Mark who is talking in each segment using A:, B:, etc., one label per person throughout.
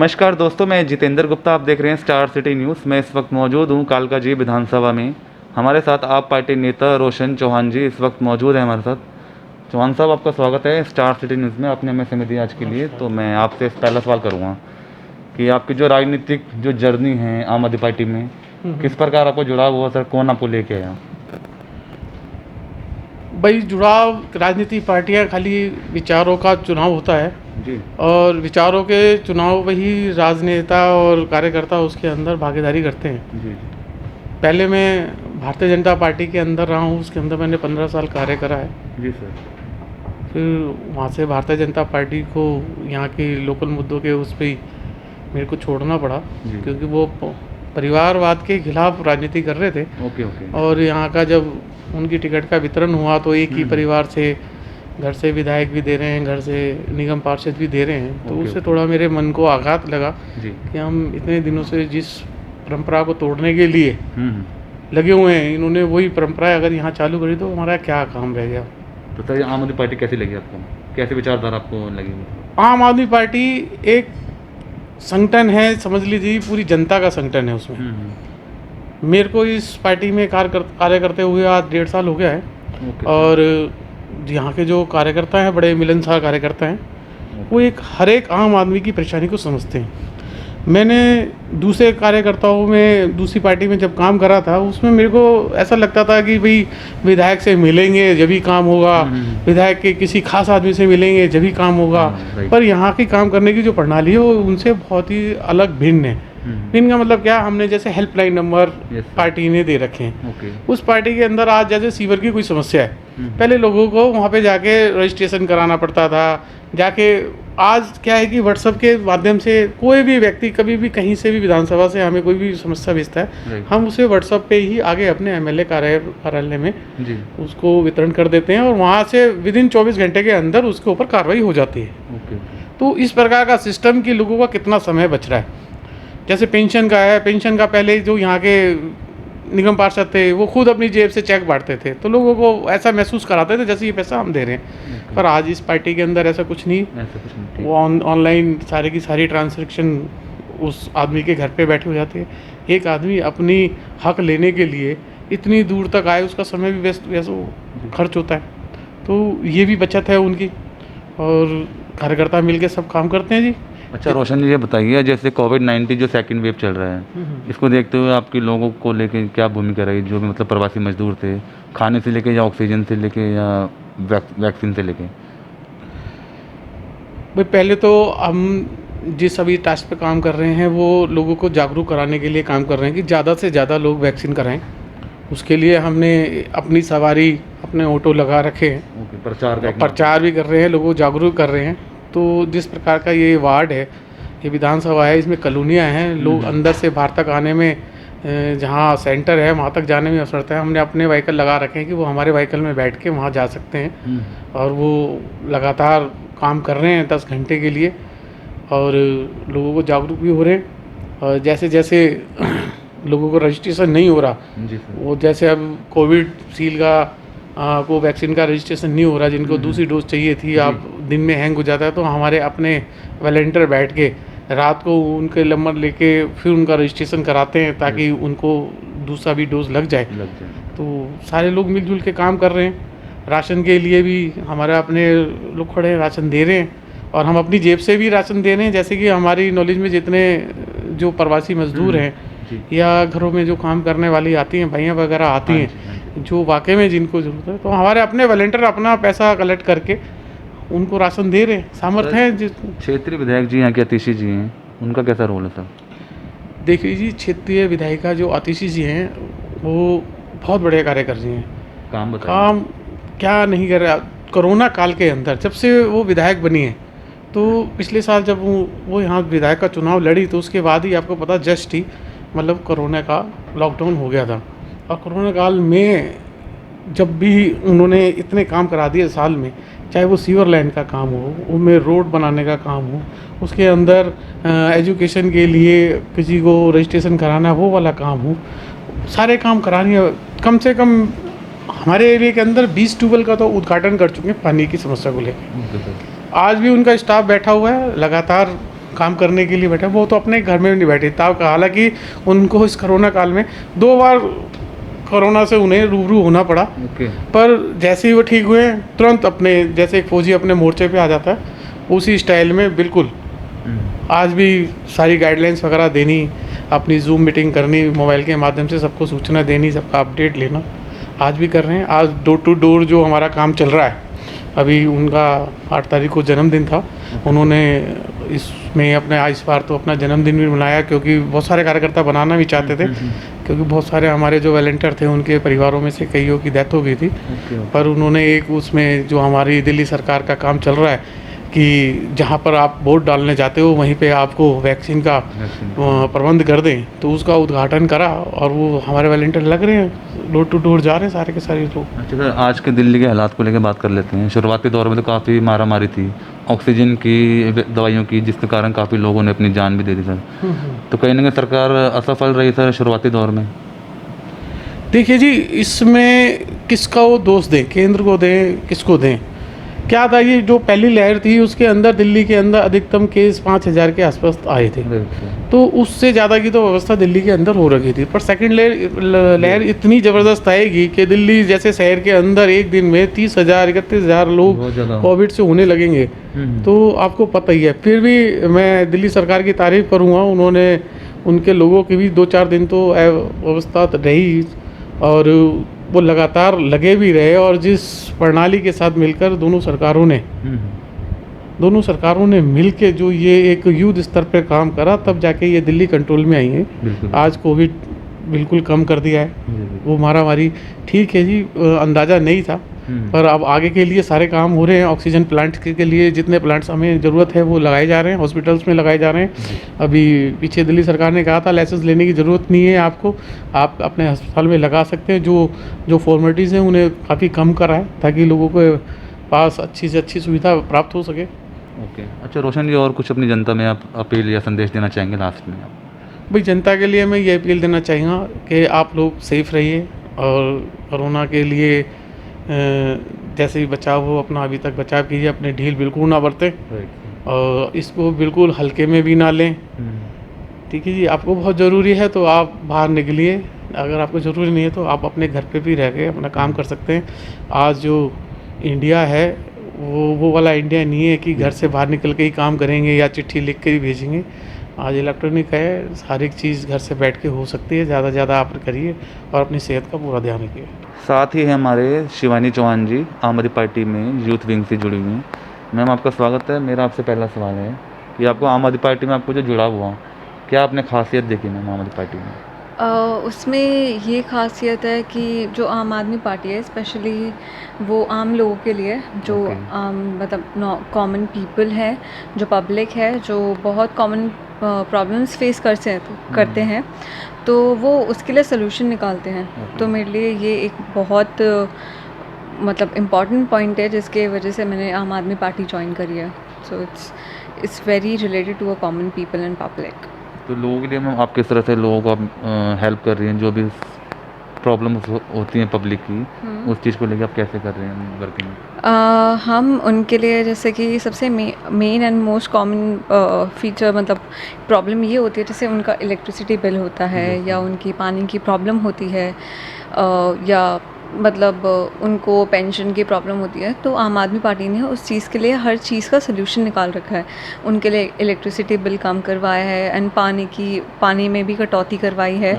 A: नमस्कार दोस्तों, मैं जितेंद्र गुप्ता। आप देख रहे हैं स्टार सिटी न्यूज़। मैं इस वक्त मौजूद हूं कालकाजी विधानसभा में। हमारे साथ आप पार्टी नेता रोशन चौहान जी इस वक्त मौजूद हैं हमारे साथ। चौहान साहब, आपका स्वागत है स्टार सिटी न्यूज़ में। आपने हमें समय दिया आज के लिए। तो मैं आपसे पहला सवाल करूँगा कि आपकी जो राजनीतिक जो जर्नी है आम आदमी पार्टी में, किस प्रकार आपको जुड़ाव हुआ सर? कौन आपको लेके आया?
B: भाई, जुड़ाव राजनीति पार्टियां खाली विचारों का चुनाव होता है
A: जी
B: और विचारों के चुनाव वही राजनेता और कार्यकर्ता उसके अंदर भागीदारी करते हैं।
A: जी
B: पहले मैं भारतीय जनता पार्टी के अंदर रहा हूँ, उसके अंदर मैंने 15 साल कार्य करा है।
A: जी सर।
B: फिर वहाँ से भारतीय जनता पार्टी को यहाँ के लोकल मुद्दों के उस पर ही मेरे को छोड़ना पड़ा,
A: जी।
B: क्योंकि वो परिवारवाद के खिलाफ राजनीति कर रहे थे।
A: Okay okay.
B: और यहाँ का जब उनकी टिकट का वितरण हुआ तो एक ही परिवार से घर से विधायक भी दे रहे हैं, घर से निगम पार्षद भी दे रहे हैं, तो उससे थोड़ा मेरे मन को आघात लगा
A: जी।
B: कि हम इतने दिनों से जिस परंपरा को तोड़ने के लिए लगे हुए हैं, इन्होंने वही परंपरा अगर यहाँ चालू करी तो हमारा क्या काम रह गया।
A: तो सर, आम आदमी पार्टी कैसी लगी आपको? कैसे विचारधारा आपको लगी?
B: आम आदमी पार्टी एक संगठन है, समझ लीजिए पूरी जनता का संगठन है। उसमें मेरे को इस पार्टी में कार्य करते हुए आज 1.5 साल हो गया है। और यहाँ के जो कार्यकर्ता हैं बड़े मिलनसार कार्यकर्ता हैं। वो हर एक आम आदमी की परेशानी को समझते हैं। मैंने दूसरे कार्यकर्ताओं में दूसरी पार्टी में जब काम करा था, उसमें मेरे को ऐसा लगता था कि भाई विधायक से मिलेंगे जब भी काम होगा, विधायक के किसी खास आदमी से मिलेंगे जब भी काम होगा। पर यहाँ की काम करने की जो प्रणाली है वो उनसे बहुत ही अलग भिन्न है। इनका मतलब क्या, हमने जैसे हेल्पलाइन नंबर पार्टी ने दे रखे हैं। उस पार्टी के अंदर आज जैसे सीवर की कोई समस्या है, पहले लोगों को वहाँ पे जाके रजिस्ट्रेशन कराना पड़ता था। जाके आज क्या है कि व्हाट्सएप के माध्यम से कोई भी व्यक्ति कभी भी कहीं से भी विधानसभा से हमें कोई भी समस्या भेजता है, हम उसे व्हाट्सएप पे ही आगे अपने एमएलए कार्यालय में उसको वितरण कर देते हैं और वहाँ से विदिन 24 घंटे के अंदर उसके ऊपर कार्रवाई हो जाती है। तो इस प्रकार का सिस्टम कि लोगों का कितना समय बच रहा है। जैसे पेंशन का है, पेंशन का पहले जो यहाँ के निगम पार्षद थे वो खुद अपनी जेब से चेक बांटते थे, तो लोगों को ऐसा महसूस कराते थे जैसे ये पैसा हम दे रहे हैं। पर आज इस पार्टी के अंदर ऐसा कुछ नहीं। वो ऑनलाइन सारी की सारी ट्रांजैक्शन उस आदमी के घर पे बैठे हो जाते हैं। एक आदमी अपनी हक लेने के लिए इतनी दूर तक आए, उसका समय भी व्यस्त खर्च होता है। तो ये भी बचत है उनकी, और कार्यकर्ता मिलके सब काम करते हैं जी।
A: अच्छा रोशन जी, ये बताइए, जैसे कोविड-19 जो सेकंड वेव चल रहा है, इसको देखते हुए आपके लोगों को लेके क्या भूमिका रही? जो भी मतलब प्रवासी मजदूर थे, खाने से लेके या ऑक्सीजन से लेके या वैक्सीन से लेके?
B: भाई, पहले तो हम जिस अभी टास्क पे काम कर रहे हैं वो लोगों को जागरूक कराने के लिए काम कर रहे हैं कि ज़्यादा से ज़्यादा लोग वैक्सीन कराएं। उसके लिए हमने अपनी सवारी, अपने ऑटो लगा रखे हैं। प्रचार भी कर रहे हैं, लोगों को जागरूक कर रहे हैं। तो जिस प्रकार का ये वार्ड है, ये विधानसभा है, इसमें कॉलोनियाँ हैं, लोग अंदर से बाहर तक आने में, जहाँ सेंटर है वहाँ तक जाने में असुविधा है। हमने अपने व्हीकल लगा रखे हैं कि वो हमारे व्हीकल में बैठ के वहाँ जा सकते हैं। और वो लगातार काम कर रहे हैं 10 घंटे के लिए, और लोगों को जागरूक भी हो रहे हैं। और जैसे जैसे लोगों को रजिस्ट्रेशन नहीं हो रहा, वो जैसे अब कोविड सील का को वैक्सीन का रजिस्ट्रेशन नहीं हो रहा, जिनको दूसरी डोज चाहिए थी, आप दिन में हैंग हो जाता है, तो हमारे अपने वॉलंटियर बैठ के रात को उनके नंबर लेके फिर उनका रजिस्ट्रेशन कराते हैं ताकि उनको दूसरा भी डोज लग जाए। तो सारे लोग मिलजुल के काम कर रहे हैं। राशन के लिए भी हमारे अपने लोग खड़े हैं, राशन दे रहे हैं, और हम अपनी जेब से भी राशन दे रहे हैं। जैसे कि हमारी नॉलेज में जितने जो प्रवासी मजदूर हैं या घरों में जो काम करने वाली आती हैं, भैया वगैरह आती हैं, जो वाकई में जिनको ज़रूरत है, तो हमारे अपने वॉलंटियर अपना पैसा कलेक्ट करके उनको राशन दे रहे हैं। सामर्थ्य है।
A: क्षेत्रीय विधायक जी यहाँ के आतिशी जी हैं, उनका कैसा रोल है सर?
B: देखिए जी, क्षेत्रीय विधायिका जो आतिशी जी हैं वो बहुत बड़े कार्य कर रही हैं। काम क्या नहीं कर रहा। कोरोना काल के अंदर जब से वो विधायक बनी है, तो पिछले साल जब वो यहाँ विधायक का चुनाव लड़ी, तो उसके बाद ही आपको पता जस्ट ही मतलब कोरोना का लॉकडाउन हो गया था। और कोरोना काल में जब भी उन्होंने इतने काम करा दिए साल में, चाहे वो सीवर लाइन का काम हो, उनमें रोड बनाने का काम हो, उसके अंदर एजुकेशन के लिए किसी को रजिस्ट्रेशन कराना वो वाला काम हो, सारे काम कराने। कम से कम हमारे एरिया के अंदर 20 ट्यूबवेल का तो उद्घाटन कर चुके हैं पानी की समस्या को लेकर। आज भी उनका स्टाफ बैठा हुआ है, लगातार काम करने के लिए बैठे, वो तो अपने घर में भी नहीं बैठे था। हालांकि उनको इस कोरोना काल में 2 बार कोरोना से उन्हें रूबरू होना पड़ा,
A: ओके।
B: पर जैसे ही वो ठीक हुए तुरंत अपने, जैसे एक फौजी अपने मोर्चे पे आ जाता है उसी स्टाइल में बिल्कुल आज भी सारी गाइडलाइंस वगैरह देनी, अपनी जूम मीटिंग करनी, मोबाइल के माध्यम से सबको सूचना देनी, सबका अपडेट लेना आज भी कर रहे हैं। आज डोर टू डोर जो हमारा काम चल रहा है, अभी उनका 8 तारीख को जन्मदिन था, उन्होंने इसमें अपने इस बार तो अपना जन्मदिन भी मनाया, क्योंकि बहुत सारे कार्यकर्ता बनाना भी चाहते थे, क्योंकि बहुत सारे हमारे जो वॉलंटियर थे उनके परिवारों में से कईयों की डेथ हो गई थी। पर उन्होंने एक उसमें जो हमारी दिल्ली सरकार का काम चल रहा है कि जहाँ पर आप वोट डालने जाते हो वहीं पे आपको वैक्सीन का प्रबंध कर दें, तो उसका उद्घाटन करा और वो हमारे वॉलंटियर लग रहे हैं, डोर टू डोर जा रहे हैं सारे के सारे लोग।
A: अच्छा सर, आज के दिल्ली के हालात को लेकर बात कर लेते हैं। शुरुआती दौर में तो काफ़ी मारामारी थी, ऑक्सीजन की, दवाइयों की, जिसके कारण काफ़ी लोगों ने अपनी जान भी दे दी सर। तो कहीं ना कहीं सरकार असफल रही सर शुरुआती दौर में।
B: देखिए जी, इसमें किसका वो दोष दें, केंद्र को दें, किसको दें? क्या था, ये जो पहली लहर थी उसके अंदर दिल्ली के अंदर अधिकतम केस 5000 के आसपास आए थे, तो उससे ज़्यादा की तो व्यवस्था दिल्ली के अंदर हो रही थी। पर सेकंड लहर इतनी ज़बरदस्त आएगी कि दिल्ली जैसे शहर के अंदर एक दिन में 30,000 31,000 लोग कोविड से होने लगेंगे, तो आपको पता ही है। फिर भी मैं दिल्ली सरकार की तारीफ़ करूँगा, उन्होंने उनके लोगों की भी 2-4 दिन तो अव्यवस्था रही और वो लगातार लगे भी रहे, और जिस प्रणाली के साथ मिलकर दोनों सरकारों ने मिल के जो ये एक युद्ध स्तर पर काम करा, तब जाके ये दिल्ली कंट्रोल में आई है। आज कोविड बिल्कुल कम कर दिया है, वो मारामारी ठीक है जी, अंदाज़ा नहीं था, पर अब आगे के लिए सारे काम हो रहे हैं। ऑक्सीजन प्लांट के लिए जितने प्लांट्स हमें ज़रूरत है वो लगाए जा रहे हैं, हॉस्पिटल्स में लगाए जा रहे हैं। अभी पीछे दिल्ली सरकार ने कहा था लाइसेंस लेने की ज़रूरत नहीं है आपको, आप अपने अस्पताल में लगा सकते हैं। जो फॉर्मेलिटीज़ हैं उन्हें काफ़ी कम करा है, ताकि लोगों के पास अच्छी से अच्छी सुविधा प्राप्त हो सके।
A: ओके। अच्छा रोशन जी, और कुछ अपनी जनता में आप अपील या संदेश देना चाहेंगे लास्ट में?
B: भाई, जनता के लिए मैं ये अपील देना चाहूँगा कि आप लोग सेफ़ रहिए, और कोरोना के लिए जैसे भी बचाव हो अपना अभी तक बचाव कीजिए, अपने ढील बिल्कुल ना बरतें, और इसको बिल्कुल हल्के में भी ना लें। ठीक है जी, आपको बहुत ज़रूरी है तो आप बाहर निकलिए, अगर आपको ज़रूरी नहीं है तो आप अपने घर पे भी रह के अपना काम कर सकते हैं। आज जो इंडिया है वो वाला इंडिया नहीं है कि घर से बाहर निकल के ही काम करेंगे या चिट्ठी लिख के ही भेजेंगे। आज इलेक्ट्रॉनिक है, हर एक चीज़ घर से बैठ के हो सकती है। ज़्यादा से ज़्यादा आप करिए और अपनी सेहत का पूरा ध्यान रखिए।
A: साथ ही है हमारे शिवानी चौहान जी, आम आदमी पार्टी में यूथ विंग से जुड़ी हुई हैं। मैम आपका स्वागत है। मेरा आपसे पहला सवाल है कि आपको आम आदमी पार्टी में आपको जो जुड़ा हुआ, क्या आपने खासियत देखी मैम आम आदमी पार्टी में?
C: उसमें ये ख़ासियत है कि जो आम आदमी पार्टी है स्पेशली वो आम लोगों के लिए, जो मतलब कॉमन पीपल है, जो पब्लिक है, जो बहुत कॉमन प्रॉब्लम्स फेस करते हैं, तो वो उसके लिए सलूशन निकालते हैं। तो मेरे लिए ये एक बहुत मतलब इम्पॉर्टेंट पॉइंट है जिसके वजह से मैंने आम आदमी पार्टी ज्वाइन करी है। So it's very related to a common people and public.
A: तो लोगों के लिए मैम आप किस तरह से लोगों को हेल्प कर रही हैं, जो भी प्रॉब्लम्स होती हैं पब्लिक की, उस चीज़ को लेकर आप कैसे कर रहे हैं वर्किंग?
C: हम उनके लिए जैसे कि सबसे main and most common feature मतलब प्रॉब्लम ये होती है, जैसे उनका इलेक्ट्रिसिटी बिल होता है या उनकी पानी की प्रॉब्लम होती है, या मतलब उनको पेंशन की प्रॉब्लम होती है, तो आम आदमी पार्टी ने उस चीज़ के लिए हर चीज़ का सलूशन निकाल रखा है। उनके लिए इलेक्ट्रिसिटी बिल कम करवाया है एंड पानी में भी कटौती करवाई है।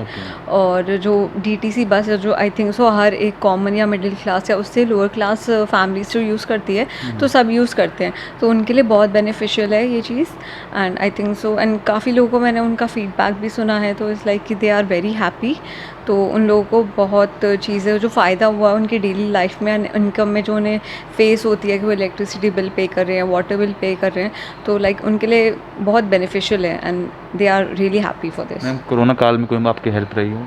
C: और जो DTC बस है, जो आई थिंक सो हर एक कॉमन या मिडिल क्लास या उससे लोअर क्लास फैमिलीज जो यूज़ करती है, तो सब यूज़ करते हैं, तो उनके लिए बहुत बेनिफिशियल है ये चीज़। And I think so, and काफ़ी लोगों को मैंने उनका फीडबैक भी सुना है, तो इट्स लाइक कि दे आर वेरी हैप्पी। तो उन लोगों को बहुत चीज़ें जो फ़ायदा हुआ उनकी डेली लाइफ में, इनकम में जो उन्हें फेस होती है कि वो इलेक्ट्रिसिटी बिल पे कर रहे हैं, वाटर बिल पे कर रहे हैं, तो लाइक उनके लिए बहुत बेनिफिशियल है and they are really happy for this.
A: Ma'am corona काल में कोई आपकी हेल्प रही हो?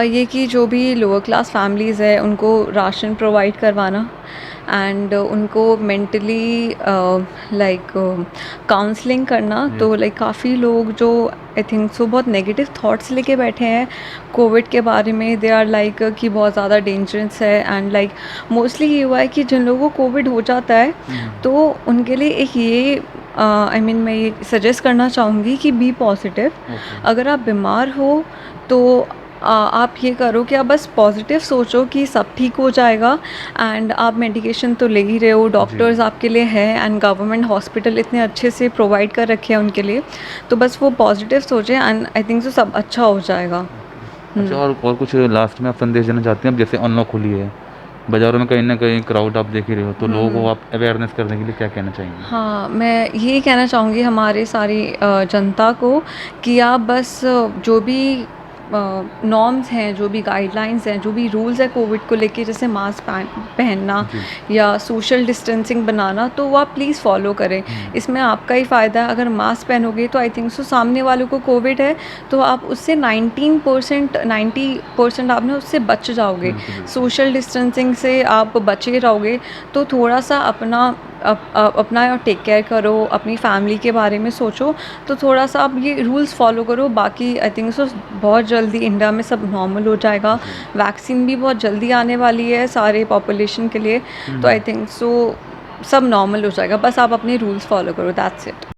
C: ये कि जो भी लोअर क्लास फैमिलीज़ है उनको राशन प्रोवाइड करवाना एंड उनको मेंटली लाइक काउंसलिंग करना। तो लाइक काफ़ी लोग जो आई थिंक सो बहुत नेगेटिव थॉट्स लेके बैठे हैं कोविड के बारे में, दे आर लाइक कि बहुत ज़्यादा डेंजरस है। एंड लाइक मोस्टली ये हुआ है कि जिन लोगों को कोविड हो जाता है तो उनके लिए एक ये आई मीन मैं ये सजेस्ट करना चाहूँगी कि बी पॉजिटिव।
A: ओके।
C: अगर आप बीमार हो तो आप ये करो कि आप बस पॉजिटिव सोचो कि सब ठीक हो जाएगा। एंड आप मेडिकेशन तो ले ही रहे हो, डॉक्टर्स आपके लिए हैं एंड गवर्नमेंट हॉस्पिटल इतने अच्छे से प्रोवाइड कर रखे हैं उनके लिए, तो बस वो पॉजिटिव सोचें एंड आई थिंक सो सब अच्छा हो जाएगा।
A: अच्छा, और कुछ लास्ट में आप संदेश देना चाहते हैं? अब जैसे अनलॉक खुली है, बाज़ारों में कहीं न कहीं क्राउड आप देख ही रहे हो, तो लोगों को आप अवेयरनेस करने के लिए क्या कहना चाहेंगे?
C: हाँ, मैं यही कहना चाहूँगी हमारे सारी जनता को कि आप बस जो भी नॉर्म्स हैं, जो भी गाइडलाइंस हैं, जो भी रूल्स हैं कोविड को लेके, जैसे मास्क पहनना
A: जी।
C: या सोशल डिस्टेंसिंग बनाना, तो वो आप प्लीज़ फॉलो करें। इसमें आपका ही फ़ायदा है। अगर मास्क पहनोगे तो आई थिंक सो सामने वालों को कोविड है तो आप उससे 90% आप ना उससे बच जाओगे।
A: बिल्कुल, बिल्कुल।
C: सोशल डिस्टेंसिंग से आप बचे रहोगे तो थोड़ा सा अपना टेक केयर करो, अपनी फैमिली के बारे में सोचो, तो थोड़ा सा आप ये रूल्स फॉलो करो। बाकी आई थिंक सो बहुत जल्दी इंडिया में सब नॉर्मल हो जाएगा। वैक्सीन भी बहुत जल्दी आने वाली है सारे पॉपुलेशन के लिए, तो आई थिंक सो सब नॉर्मल हो जाएगा। बस आप अपने रूल्स फॉलो करो, दैट्स इट।